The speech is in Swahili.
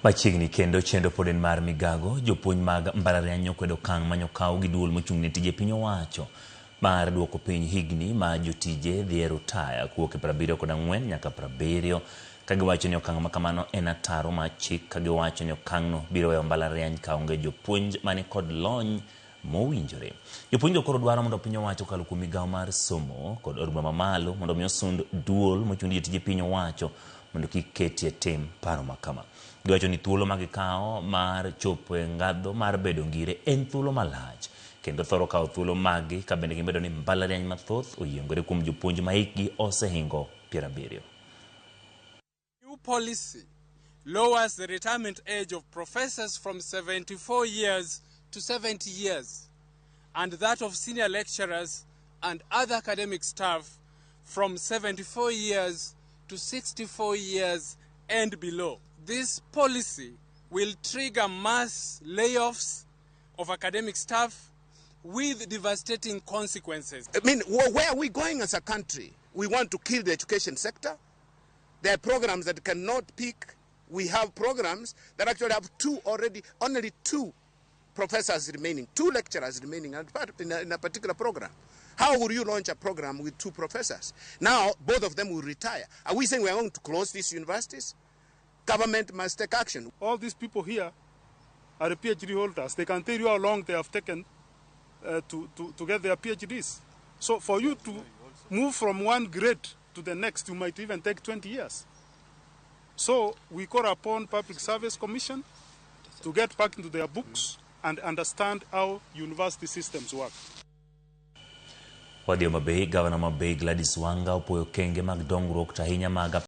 Machiegni kendo chendo pod en mar migago, jopuonj mag mbalariany okwedo okang' manyokaw gi duol mochung'ne tije piny owacho mar duoko piny higni ma jotije dhi e rutaya kuwuok e 74 nyaka 70, kagiwacho ni okang' makamano en ataro mar chik, kagiwacho ni okang'no biro weyo mbalariany kaonge jopuonj mani kod lony mowinjore. Jopuonjgo koro dwaro mondo piny owacho kalo kuom migawo mar somo kod od bura mamalo mondo mi osund duol mochung'ne jotije piny owacho mondo kik ketie tim paro makama. Giwacho ni thuolo magikawo mar chopo e ngadho mar bedo ngire en thuolo malach, kendo thoro kawo thuolo magi ka bende gimedo ni mbalariany mathoth oyiengore kuom jopuonj ma hikgi osehingo 70. New policy lowers the retirement age of professors from 74 years to 70 years, and that of senior lecturers and other academic staff from 74 years to 64 years and below. This policy will trigger mass layoffs of academic staff with devastating consequences. I mean, where are we going as a country? We want to kill the education sector. There are programs that cannot peak. We have programs that actually have only two professors remaining, two lecturers remaining in a particular program. How would you launch a program with two professors? Now, both of them will retire. Are we saying we're going to close these universities? Government must take action. All these people here are PhD holders. They can tell you how long they have taken to get their PhDs. So for you to move from one grade to the next, you might even take 20 years. So we call upon Public Service Commission to get back into their books and understand how university systems work. Wadio Mabei, Governor Mabei Gladys Wanga opoyo kenge mag dongruok tahinya mag